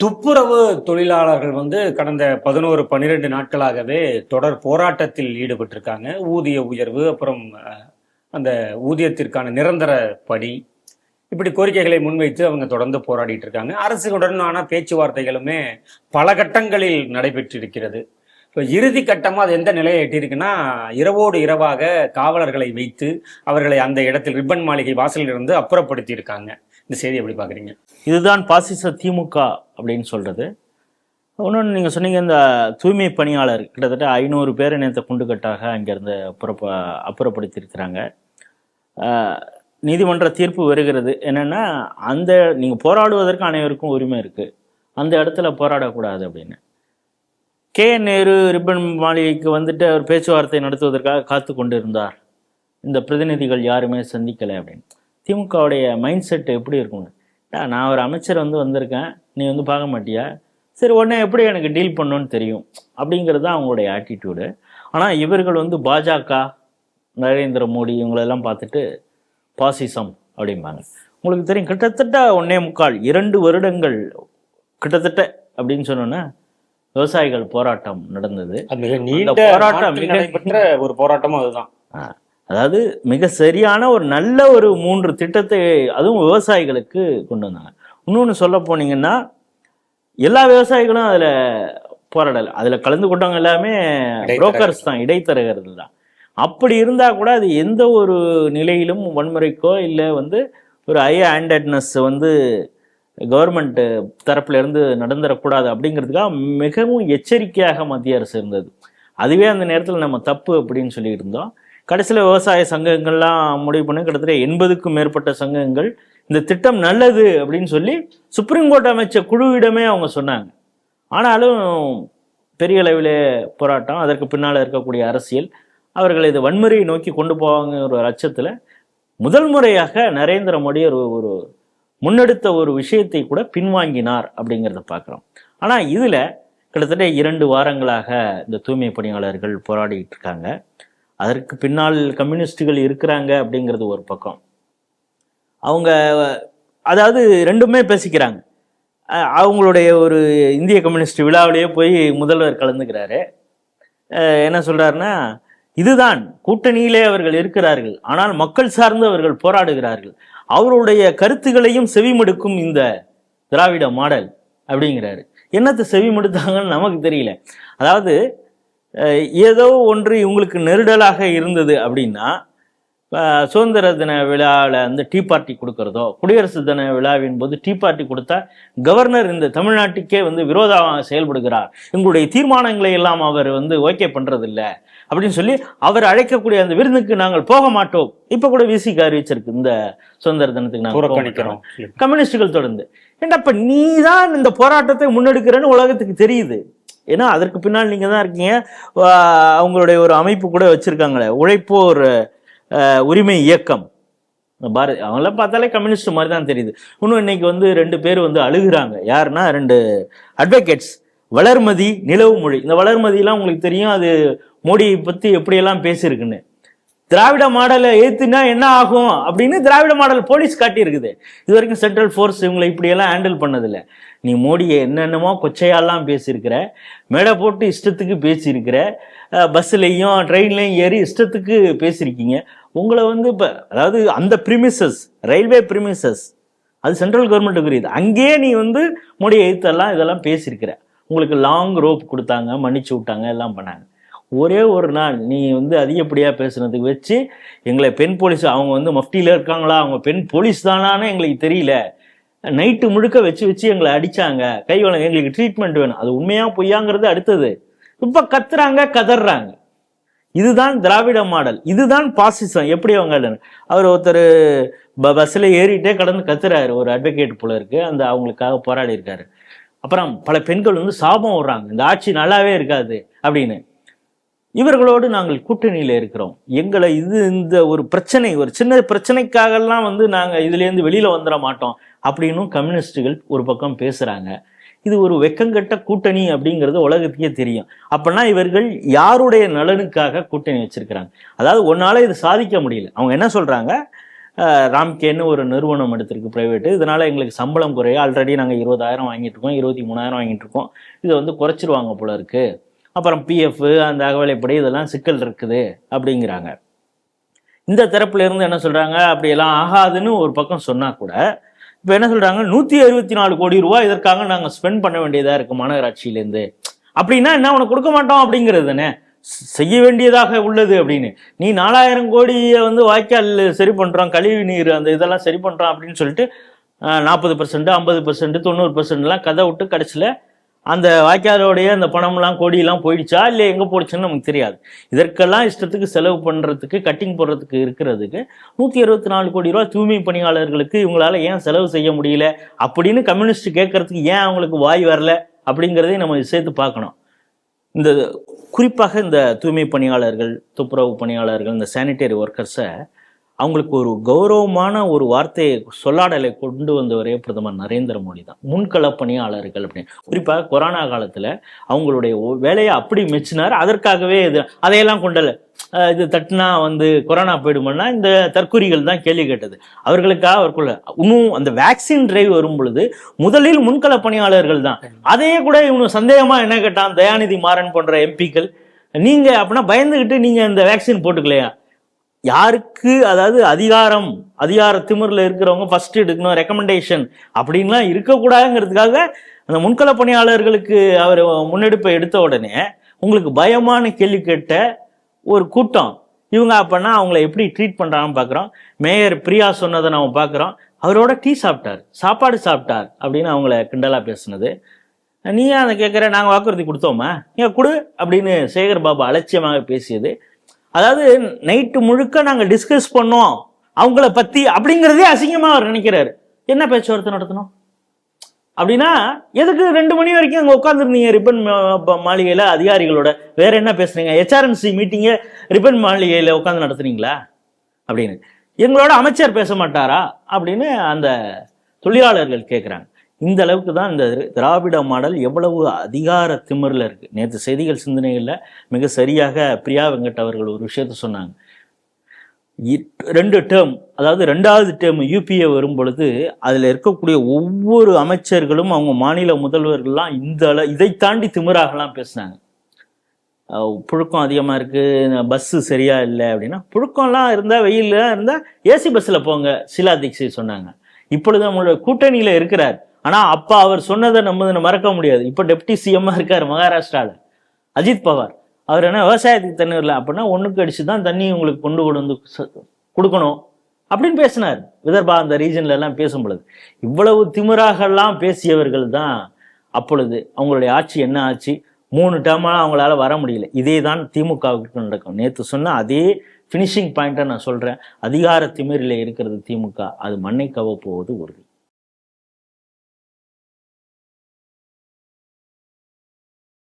துப்புரவு தொழிலாளர்கள் கடந்த 11-12 நாட்களாகவே தொடர் போராட்டத்தில் ஈடுபட்டிருக்காங்க. ஊதிய உயர்வு, அப்புறம் அந்த ஊதியத்திற்கான நிரந்தர படி, இப்படி கோரிக்கைகளை முன்வைத்து அவங்க தொடர்ந்து போராடிட்டு இருக்காங்க. அரசுடனான பேச்சுவார்த்தைகளுமே பல கட்டங்களில் நடைபெற்றிருக்கிறது. இப்போ இறுதி கட்டமாக அது எந்த நிலையை எட்டியிருக்குன்னா, இரவோடு இரவாக காவலர்களை வைத்து அவர்களை அந்த இடத்தில் ரிப்பன் மாளிகை வாசலில் இருந்து அப்புறப்படுத்தி இருக்காங்க. இந்த செய்தி எப்படி பார்க்குறீங்க? இதுதான் பாசிச திமுக அப்படின்னு சொல்கிறது. இன்னொன்று நீங்கள் சொன்னீங்க, இந்த தூய்மை பணியாளர் கிட்டத்தட்ட 500 பேரை நேற்று குண்டுக்கட்டாக அங்கேருந்து அப்புறப்படுத்தியிருக்கிறாங்க. நீதிமன்ற தீர்ப்பு வருகிறது என்னென்னா, அந்த நீங்கள் போராடுவதற்கு அனைவருக்கும் உரிமை இருக்குது, அந்த இடத்துல போராடக்கூடாது அப்படின்னு. நேரு ரிப்பன் மாளிகைக்கு வந்துட்டு அவர் பேச்சுவார்த்தை நடத்துவதற்காக காத்து கொண்டு இருந்தார். இந்த பிரதிநிதிகள் யாருமே சந்திக்கலை அப்படின்னு. திமுகவுடைய மைண்ட் செட் எப்படி இருக்கும்னு, நான் ஒரு அமைச்சர் வந்திருக்கேன், நீ பார்க்க மாட்டியா, சரி உடனே எப்படி எனக்கு டீல் பண்ணணும்னு தெரியும் அப்படிங்கிறது தான் அவங்களுடைய ஆட்டிடியூடு. ஆனால் இவர்கள் பாஜக, நரேந்திர மோடி இவங்களெல்லாம் பார்த்துட்டு பாசிசம் அப்படிம்பாங்க. உங்களுக்கு தெரியும், கிட்டத்தட்ட 1.25-2 வருடங்கள் கிட்டத்தட்ட அப்படின்னு சொன்னோன்னா விவசாயிகள் போராட்டம் நடந்தது. போராட்டம் நடைபெற்ற ஒரு போராட்டமும் அதுதான். அதாவது மிக சரியான ஒரு நல்ல ஒரு 3 திட்டத்தை அதுவும் விவசாயிகளுக்கு கொண்டு வந்தாங்க. இன்னொன்று சொல்ல போனீங்கன்னா, எல்லா விவசாயிகளும் அதில் போராடலை, அதில் கலந்து கொண்டவங்க எல்லாமே புரோக்கர்ஸ் தான், இடைத்தரகர்கள் தான். அப்படி இருந்தால் கூட அது எந்த ஒரு நிலையிலும் வன்முறைக்கோ இல்லை ஒரு ஹை ஹேண்டட்னஸ் கவர்மெண்ட் தரப்புல இருந்து நடந்துடக்கூடாது அப்படிங்கிறதுக்காக மிகவும் எச்சரிக்கையாக மத்திய அரசு இருந்தது. அதுவே அந்த நேரத்தில் நம்ம தப்பு அப்படின்னு சொல்லிட்டு இருந்தோம். கடைசியில் விவசாய சங்கங்கள்லாம் முடிவு பண்ணி கிட்டத்தட்ட 80க்கும் மேற்பட்ட சங்கங்கள் இந்த திட்டம் நல்லது அப்படின்னு சொல்லி சுப்ரீம் கோர்ட் அமைச்ச குழுவிடமே அவங்க சொன்னாங்க. ஆனாலும் பெரிய அளவில் போராட்டம், அதற்கு பின்னால் இருக்கக்கூடிய அரசியல், அவர்கள் இது வன்முறையை நோக்கி கொண்டு போவாங்க ஒரு அச்சத்தில் முதல் முறையாக நரேந்திர மோடி ஒரு முன்னெடுத்த ஒரு விஷயத்தை கூட பின்வாங்கினார் அப்படிங்கிறத பார்க்குறோம். ஆனால் இதில் கிட்டத்தட்ட 2 வாரங்களாக இந்த தூய்மை பணியாளர்கள் போராடிட்டு இருக்காங்க. அதற்கு பின்னால் கம்யூனிஸ்டுகள் இருக்கிறாங்க அப்படிங்கிறது ஒரு பக்கம். அவங்க அதாவது ரெண்டுமே பேசிக்கிறாங்க. அவங்களுடைய ஒரு இந்திய கம்யூனிஸ்ட் விழாவிலேயே போய் முதல்வர் கலந்துக்கிறாரு. என்ன சொல்கிறாருன்னா, இதுதான் கூட்டணியிலே அவர்கள் இருக்கிறார்கள், ஆனால் மக்கள் சார்ந்து அவர்கள் போராடுகிறார்கள், அவருடைய கருத்துக்களையும் செவிமடுக்கும் இந்த திராவிட மாடல் அப்படிங்கிறாரு. என்னத்தை செவிமடுத்தாங்கன்னு நமக்கு தெரியல. அதாவது ஏதோ ஒன்று இவங்களுக்கு நெருடலாக இருந்தது அப்படின்னா, சுதந்திர தின விழாவில் டீ பார்ட்டி கொடுக்கறதோ, குடியரசு தின விழாவின் போது டீ பார்ட்டி கொடுத்தா கவர்னர் இந்த தமிழ்நாட்டுக்கே விரோதமாக செயல்படுகிறார், எங்களுடைய தீர்மானங்களை எல்லாம் அவர் ஓகே பண்றதில்லை அப்படின்னு சொல்லி அவர் அழைக்கக்கூடிய அந்த விருந்துக்கு நாங்கள் போக மாட்டோம். இப்ப கூட விசிக்கு அறிவிச்சிருக்கு, இந்த சுதந்திர தினத்துக்கு நாங்கள் புறக்கணிக்கிறோம் கம்யூனிஸ்டுகள் தொடர்ந்து. ஏன்டா நீ தான் இந்த போராட்டத்தை முன்னெடுக்கிறேன்னு உலகத்துக்கு தெரியுது. ஏன்னா அதற்கு பின்னால் நீங்க தான் இருக்கீங்க. அவங்களுடைய ஒரு அமைப்பு கூட வச்சிருக்காங்களே, உழைப்போர் உரிமை இயக்கம், பாரதி, அவங்களாம் பார்த்தாலே கம்யூனிஸ்ட் மாதிரி தான் தெரியுது. இன்னும் இன்னைக்கு 2 பேர் அழுகுறாங்க. யாருன்னா 2 அட்வொகேட்ஸ், வளர்மதி, நிலவுமொழி. இந்த வளர்மதியெல்லாம் உங்களுக்கு தெரியும், அது மோடியை பற்றி எப்படியெல்லாம் பேசியிருக்குன்னு. திராவிட மாடலை ஏற்றுனா என்ன ஆகும் அப்படின்னு திராவிட மாடல் போலீஸ் காட்டியிருக்குது. இது வரைக்கும் சென்ட்ரல் ஃபோர்ஸ் இவங்களை இப்படியெல்லாம் ஹேண்டில் பண்ணதில்லை. நீ மோடியை என்னென்னமோ கொச்சையாலாம் பேசியிருக்கிற, மேடை போட்டு இஷ்டத்துக்கு பேசியிருக்கிற, பஸ்ஸுலையும் ட்ரெயின்லையும் ஏறி இஷ்டத்துக்கு பேசியிருக்கீங்க. உங்களை இப்போ அதாவது அந்த ப்ரிமிசஸ், ரயில்வே ப்ரிமிசஸ், அது சென்ட்ரல் கவர்மெண்ட்டுக்கு இருக்குது. அங்கேயே நீ மோடியை எதிர்த்தெல்லாம் இதெல்லாம் பேசியிருக்கிற. உங்களுக்கு லாங் ரோப் கொடுத்தாங்க, மன்னிச்சு விட்டாங்க, எல்லாம் பண்ணாங்க. ஒரே ஒரு நாள் நீ அதிகப்படியாக பேசுனதுக்கு வச்சு எங்களை பெண் போலீஸ், அவங்க மஃப்டியில் இருக்காங்களா, அவங்க பெண் போலீஸ் தானான்னு எங்களுக்கு தெரியல, நைட்டு முழுக்க வச்சு எங்களை அடித்தாங்க, கை வளம், எங்களுக்கு ட்ரீட்மெண்ட் வேணும். அது உண்மையா பொய்யாங்கிறது அடுத்தது. இப்போ கத்துறாங்க, கதறாங்க. இதுதான் திராவிட மாடல், இதுதான் பாசிசம். எப்படி அவர் ஒருத்தர் பஸ்ஸில் ஏறிட்டே கடந்து கத்துறாரு, ஒரு அட்வொகேட் போல இருக்கு, அவங்களுக்காக போராடி இருக்காரு. அப்புறம் பல பெண்கள் சாபம் விடுறாங்க, இந்த ஆட்சி நல்லாவே இருக்காது அப்படின்னு. இவர்களோடு நாங்கள் கூட்டணியில் இருக்கிறோம், எங்களை இந்த ஒரு பிரச்சனை, ஒரு சின்ன பிரச்சனைக்காகலாம் நாங்கள் இதுலேருந்து வெளியில் வந்துட மாட்டோம் அப்படின்னும் கம்யூனிஸ்டுகள் ஒரு பக்கம் பேசுகிறாங்க. இது ஒரு வெக்கங்கட்ட கூட்டணி அப்படிங்கிறது உலகத்துக்கே தெரியும். அப்படின்னா இவர்கள் யாருடைய நலனுக்காக கூட்டணி வச்சிருக்கிறாங்க? அதாவது ஒன்னால இது சாதிக்க முடியல. அவங்க என்ன சொல்றாங்க, ராம்கேன்னு ஒரு நிறுவனம் எடுத்திருக்கு பிரைவேட்டு. இதனால எங்களுக்கு சம்பளம் குறையும். ஆல்ரெடி நாங்கள் 20,000 வாங்கிட்டு இருக்கோம், 23,000 வாங்கிட்டு இருக்கோம். இதை வந்து குறைச்சிருவாங்க போல இருக்கு. அப்புறம் பிஎஃப், அந்த அகவலைப்படி இதெல்லாம் சிக்கல் இருக்குது அப்படிங்கிறாங்க. இந்த தரப்புல இருந்து என்ன சொல்றாங்க, அப்படியெல்லாம் ஆகாதுன்னு ஒரு பக்கம் சொன்னா கூட இப்போ என்ன சொல்றாங்க, 164 கோடி ரூபாய் இதற்காக நாங்கள் ஸ்பெண்ட் பண்ண வேண்டியதா இருக்கு மாநகராட்சியிலேருந்து. அப்படின்னா என்ன, உனக்கு கொடுக்க மாட்டோம் அப்படிங்கிறது தானே செய்ய வேண்டியதாக உள்ளது அப்படின்னு. நீ 4,000 கோடியை வந்து வாய்க்கால் சரி பண்றோம், கழிவு நீர் அந்த இதெல்லாம் சரி பண்றோம் அப்படின்னு சொல்லிட்டு 40%, 50%, 90%லாம் கதை விட்டு கடைசியில் அந்த வாய்க்காலோடைய அந்த பணம்லாம் கோடியெல்லாம் போயிடுச்சா இல்லை எங்கே போயிடுச்சுன்னு நமக்கு தெரியாது. இதற்கெல்லாம் இஷ்டத்துக்கு செலவு பண்ணுறதுக்கு, கட்டிங் போடுறதுக்கு இருக்கிறதுக்கு 164 கோடி ரூபா தூய்மை பணியாளர்களுக்கு இவங்களால ஏன் செலவு செய்ய முடியல அப்படின்னு கம்யூனிஸ்ட் கேட்கறதுக்கு ஏன் அவங்களுக்கு வாய் வரல அப்படிங்கிறதையும் நம்ம சேர்த்து பார்க்கணும். இந்த குறிப்பாக இந்த தூய்மை பணியாளர்கள், துப்புரவு பணியாளர்கள், இந்த சானிட்டரி ஒர்க்கர்ஸை அவங்களுக்கு ஒரு கௌரவமான ஒரு வார்த்தையை சொல்லாடலை கொண்டு வந்தவரே பிரதமர் நரேந்திர மோடி தான். முன்கள பணியாளர்கள் அப்படின்னு குறிப்பாக கொரோனா காலத்தில் அவங்களுடைய வேலையை அப்படி மெச்சினார். அதற்காகவே அதையெல்லாம் கொண்டல இது தட்டினா வந்து கொரோனா போயிடுமான்னா இந்த தற்கொலைகள் தான் கேள்வி கேட்டது. அவர்களுக்காக அவருக்குள்ள இன்னும் அந்த வேக்சின் டிரைவ் வரும் பொழுது முதலில் முன்கள பணியாளர்கள் தான். அதையே கூட இவனு சந்தேகமா என்ன கேட்டான், தயாநிதி மாறன் போன்ற எம்பிக்கள், நீங்க அப்படின்னா பயந்துகிட்டு நீங்க இந்த வேக்சின் போட்டுக்கலையா? யாருக்கு அதாவது அதிகார திமிரில் இருக்கிறவங்க ஃபர்ஸ்ட் எடுக்கணும், ரெக்கமெண்டேஷன் அப்படின்லாம் இருக்கக்கூடாதுங்கிறதுக்காக அந்த முன்கள பணியாளர்களுக்கு அவர் முன்னெடுப்பை எடுத்த உடனே உங்களுக்கு பயமான கேள்வி கேட்ட ஒரு கூட்டம் இவங்க அப்படின்னா அவங்கள எப்படி ட்ரீட் பண்ணுறாங்கன்னு பார்க்குறோம். மேயர் பிரியா சொன்னதை நம்ம பார்க்குறோம். அவரோட டீ சாப்பிட்டார், சாப்பாடு சாப்பிட்டார் அப்படின்னு அவங்கள கிண்டலாக பேசுனது. நீ அதை கேட்குற, நாங்கள் வாக்குறுதி கொடுத்தோமா, ஏன் கொடு அப்படின்னு சேகர் பாபு அலட்சியமாக பேசியது. அதாவது நைட்டு முழுக்க நாங்கள் டிஸ்கஸ் பண்ணோம் அவங்கள பற்றி அப்படிங்கிறதே அசிங்கமாக அவர் நினைக்கிறாரு. என்ன பேச்சுவார்த்தை நடத்தணும் அப்படின்னா எதுக்கு 2 மணி வரைக்கும் அங்கே உட்காந்துருந்தீங்க ரிப்பன் மாளிகையில் அதிகாரிகளோட? வேற என்ன பேசுறீங்க? HRNC மீட்டிங்கை ரிப்பன் மாளிகையில் உட்காந்து நடத்துனீங்களா அப்படின்னு. எங்களோட அமைச்சர் பேச மாட்டாரா அப்படின்னு அந்த தொழிலாளர்கள் கேட்குறாங்க. இந்த அளவுக்கு தான் இந்த திராவிட மாடல் எவ்வளவு அதிகார திமிரில் இருக்கு. நேற்று செய்திகள் சிந்தனைகளில் மிக சரியாக பிரியா வெங்கட் அவர்கள் ஒரு விஷயத்த சொன்னாங்க. 2 டேர்ம், அதாவது 2வது டேர்ம் யூபிஏ வரும் பொழுது அதில் இருக்கக்கூடிய ஒவ்வொரு அமைச்சர்களும் அவங்க மாநில முதல்வர்கள்லாம் இதை தாண்டி திமிராகலாம் பேசினாங்க. புழுக்கம் அதிகமாக இருக்குது, பஸ்ஸு சரியா இல்லை அப்படின்னா, புழுக்கம்லாம் இருந்தால் வெயில்லாம் இருந்தால் ஏசி பஸ்ஸில் போங்க ஷீலா தீக்ஷித் சொன்னாங்க. இப்பொழுது நம்மளோட கூட்டணியில் இருக்கிறார். ஆனால் அப்போ அவர் சொன்னதை நம்ம மறக்க முடியாது. இப்போ டெப்டி சிஎம்மாக இருக்கார் மகாராஷ்டிராவில் அஜித் பவார். அவர் என்ன விவசாயத்துக்கு தண்ணி வரல அப்படின்னா 1க்கு அடிச்சு தான் தண்ணி உங்களுக்கு கொண்டு வந்து கொடுக்கணும் அப்படின்னு பேசினார். விதர்பா அந்த ரீஜன்ல எல்லாம் பேசும் பொழுது இவ்வளவு திமிராகலாம் பேசியவர்கள் தான் அப்பொழுது அவங்களுடைய ஆட்சி என்ன ஆச்சு, 3 டேர்மெல்லாம் அவங்களால வர முடியல. இதே தான் திமுகவுக்கு நடக்கும். நேற்று சொன்ன அதே ஃபினிஷிங் பாயிண்ட்டை நான் சொல்கிறேன். அதிகார திமிரில் இருக்கிறது திமுக, அது மண்ணை கவ போவது உறுதி.